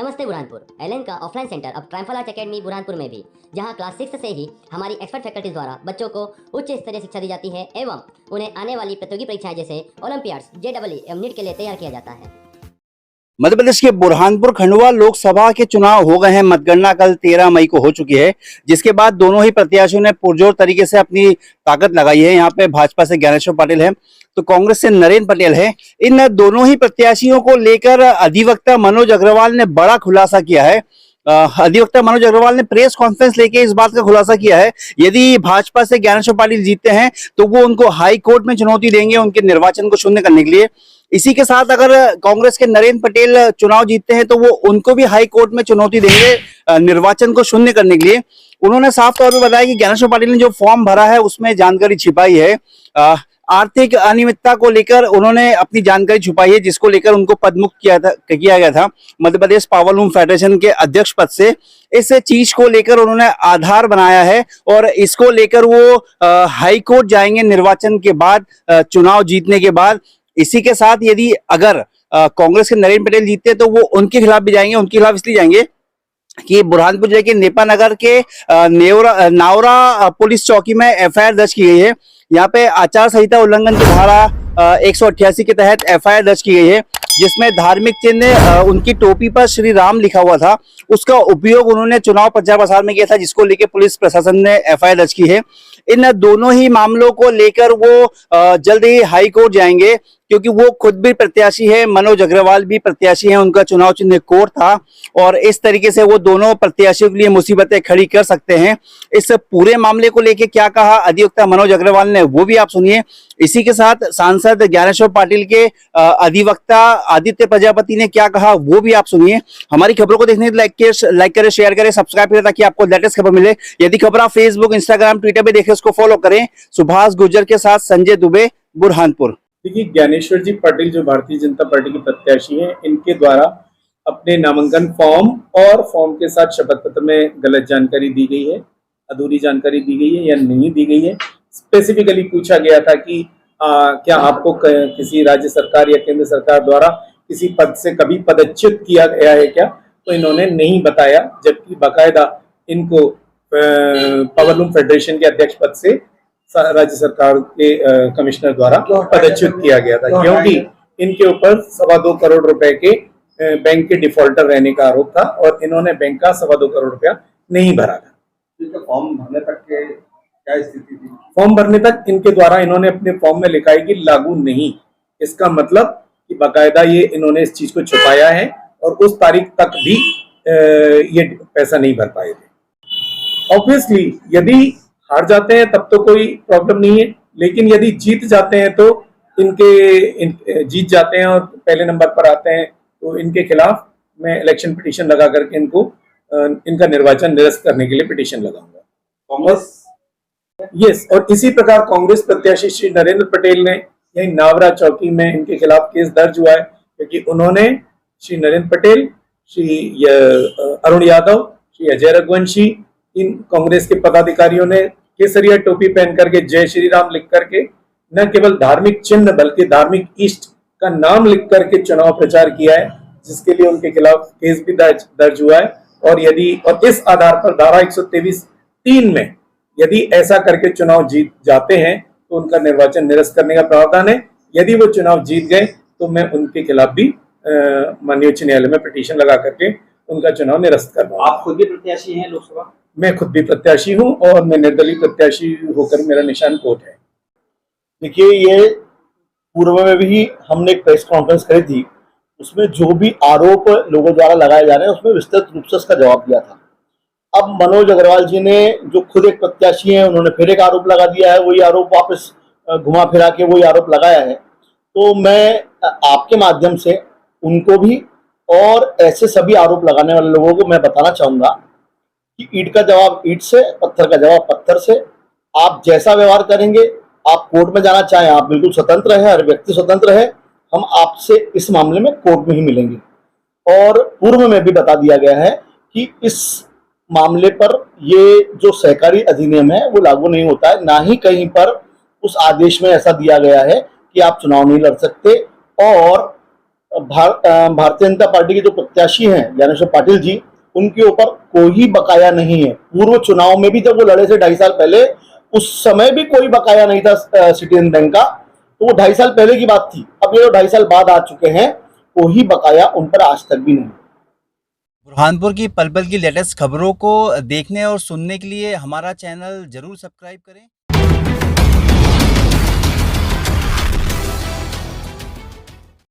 नमस्ते बुरहानपुर। एलएन का offline centre अब ट्रायम्फल आर्ट एकेडमी बुरहानपुर में भी, जहां क्लास 6 से ही हमारी एक्सपर्ट फैकल्टी द्वारा बच्चों को उच्च स्तरीय शिक्षा दी जाती है एवं उन्हें आने वाली प्रतियोगी परीक्षाएं जैसे ओलंपियाड्स, जेईई एवं नीट के लिए तैयार किया जाता है। मध्य प्रदेश के बुरहानपुर खंडवा लोकसभा के चुनाव हो गए हैं। मतगणना कल 13 मई को हो चुकी है, जिसके बाद दोनों ही प्रत्याशियों ने पुरजोर तरीके से अपनी ताकत लगाई है। यहाँ पे भाजपा से ज्ञानेश्वर पाटिल है तो कांग्रेस से नरेंद्र पटेल है। इन दोनों ही प्रत्याशियों को लेकर अधिवक्ता मनोज अग्रवाल ने बड़ा खुलासा किया है। अधिवक्ता मनोज अग्रवाल ने प्रेस कॉन्फ्रेंस लेके इस बात का खुलासा किया है, यदि भाजपा से ज्ञानेश्वर पाटिल जीतते हैं तो वो उनको हाई कोर्ट में चुनौती देंगे उनके निर्वाचन को शून्य करने के लिए। इसी के साथ अगर कांग्रेस के नरेंद्र पटेल चुनाव जीतते हैं तो वो उनको भी हाई कोर्ट में चुनौती देंगे निर्वाचन को शून्य करने के लिए। उन्होंने साफ तौर पर बताया कि ज्ञानेश्वर पाटिल ने जो फॉर्म भरा है उसमें जानकारी छिपाई है। आर्थिक अनियमितता को लेकर उन्होंने अपनी जानकारी छुपाई है, जिसको लेकर उनको पदमुक्त किया गया था मध्य प्रदेश पावरलूम फेडरेशन के अध्यक्ष पद से। इस चीज को लेकर उन्होंने आधार बनाया है और इसको लेकर वो हाई कोर्ट जाएंगे निर्वाचन के बाद, चुनाव जीतने के बाद। इसी के साथ यदि अगर कांग्रेस के नरेंद्र पटेल जीतते तो वो उनके खिलाफ भी जाएंगे। उनके खिलाफ इसलिए जाएंगे कि बुरहानपुर जिले के नेपानगर के नावरा पुलिस चौकी में एफआईआर दर्ज की गई है। यहाँ पे आचार संहिता उल्लंघन की धारा 188 के तहत एफआईआर दर्ज की गई है, जिसमें धार्मिक चिन्ह उनकी टोपी पर श्री राम लिखा हुआ था, उसका उपयोग उन्होंने चुनाव प्रचार प्रसार में किया था, जिसको लेकर पुलिस प्रशासन ने एफआईआर दर्ज की है। इन दोनों ही मामलों को लेकर वो जल्द ही हाई कोर्ट जाएंगे, क्योंकि वो खुद भी प्रत्याशी है, मनोज अग्रवाल भी प्रत्याशी हैं, उनका चुनाव चिन्ह कोर्ट था और इस तरीके से वो दोनों प्रत्याशियों के लिए मुसीबतें खड़ी कर सकते हैं। इस पूरे मामले को लेकर क्या कहा अधिवक्ता मनोज अग्रवाल ने, वो भी आप सुनिए। इसी के साथ सांसद ज्ञानेश्वर पाटिल के अधिवक्ता आदित्य प्रजापति ने क्या कहा, वो भी आप सुनिए। हमारी खबरों को देखने लाइक करें, शेयर करें, सब्सक्राइब करें, ताकि आपको लेटेस्ट खबर मिले। यदि खबर आप फेसबुक, इंस्टाग्राम, ट्विटर पे देखें, उसको फॉलो करें। सुभाष गुर्जर के साथ संजय दुबे, बुरहानपुर। देखिए, ज्ञानेश्वर जी पाटिल जो भारतीय जनता पार्टी के प्रत्याशी हैं, इनके द्वारा अपने नामांकन फॉर्म और फॉर्म के साथ शपथ पत्र में गलत जानकारी दी गई है, अधूरी जानकारी दी गई है या नहीं दी गई है। स्पेसिफिकली पूछा गया था कि क्या आपको किसी राज्य सरकार या केंद्र सरकार द्वारा किसी पद से कभी पदच्युत किया गया है क्या, तो इन्होंने नहीं बताया, जबकि बाकायदा इनको पावरलूम फेडरेशन के अध्यक्ष पद से राज्य सरकार के कमिश्नर द्वारा पदच्युत किया गया था, क्योंकि इनके ऊपर 2.25 करोड़ रुपए के बैंक के डिफॉल्टर रहने का आरोप था और इन्होंने बैंक का 2.25 करोड़ रुपया नहीं भरा था। फॉर्म भरने तक के क्या स्थिति थी? फॉर्म भरने तक इनके द्वारा इन्होंने अपने फॉर्म में लिखा है कि लागू नहीं। इसका मतलब कि बाकायदा ये इन्होंने इस चीज को छुपाया है और उस तारीख तक भी ये पैसा नहीं भर पाए थे। ऑब्वियसली यदि हार जाते हैं तब तो कोई प्रॉब्लम नहीं है, लेकिन यदि जीत जाते हैं तो जीत जाते हैं और पहले नंबर पर आते हैं तो इनके खिलाफ मैं इलेक्शन पिटीशन लगा करके इनका निर्वाचन निरस्त करने के लिए पिटीशन लगाऊंगा। कांग्रेस यस, और इसी प्रकार कांग्रेस प्रत्याशी श्री नरेंद्र पटेल ने यही नावरा चौकी में इनके खिलाफ केस दर्ज हुआ है, क्योंकि उन्होंने श्री नरेंद्र पटेल, श्री अरुण यादव, श्री अजय रघुवंशी, इन कांग्रेस के पदाधिकारियों ने केसरिया टोपी पहन करके जय श्री राम लिख करके न केवल धार्मिक चिन्ह बल्कि धार्मिक इष्ट का नाम लिख करके चुनाव प्रचार किया है, जिसके लिए उनके खिलाफ केस भी दर्ज हुआ है। और इस आधार पर धारा 123(3) में यदि ऐसा करके चुनाव जीत जाते हैं तो उनका निर्वाचन निरस्त करने का प्रावधान है। यदि वो चुनाव जीत गए तो मैं उनके खिलाफ भी माननीय उच्च न्यायालय में पिटीशन लगा करके उनका चुनाव निरस्त करना। आप खुद भी प्रत्याशी हैं लोकसभा? मैं खुद भी प्रत्याशी हूं और मैं निर्दलीय प्रत्याशी होकर मेरा निशान कोर्ट है। देखिए, ये पूर्व में भी हमने एक प्रेस कॉन्फ्रेंस करी थी, उसमें जो भी आरोप लोगों द्वारा लगाए जा रहे हैं उसमें विस्तृत रूप से उसका जवाब दिया था। अब मनोज अग्रवाल जी ने, जो खुद एक प्रत्याशी हैं, उन्होंने फिर एक आरोप लगा दिया है, वही आरोप वापस घुमा फिरा के वही आरोप लगाया है। तो मैं आपके माध्यम से उनको भी और ऐसे सभी आरोप लगाने वाले लोगों को मैं बताना चाहूंगा कि ईंट का जवाब ईंट से, पत्थर का जवाब पत्थर से। आप जैसा व्यवहार करेंगे, आप कोर्ट में जाना चाहें, आप बिल्कुल स्वतंत्र है, हर व्यक्ति स्वतंत्र है। हम आपसे इस मामले में कोर्ट में ही मिलेंगे। और पूर्व में भी बता दिया गया है कि इस मामले पर ये जो सहकारी अधिनियम है वो लागू नहीं होता है, ना ही कहीं पर उस आदेश में ऐसा दिया गया है कि आप चुनाव नहीं लड़ सकते। और भारतीय जनता पार्टी के जो प्रत्याशी हैं ज्ञानेश्वर पाटिल जी, उनके ऊपर कोई बकाया नहीं है। पूर्व चुनाव में भी जब वो लड़े थे 2.5 साल पहले, उस समय भी कोई बकाया नहीं था सिटीजन बैंक का, तो वो 2.5 साल पहले की बात थी। अब ये 2.5 साल बाद आ चुके हैं, कोई बकाया उन पर आज तक भी नहीं। बुरहानपुर की पल पल की लेटेस्ट खबरों को देखने और सुनने के लिए हमारा चैनल जरूर सब्सक्राइब करें।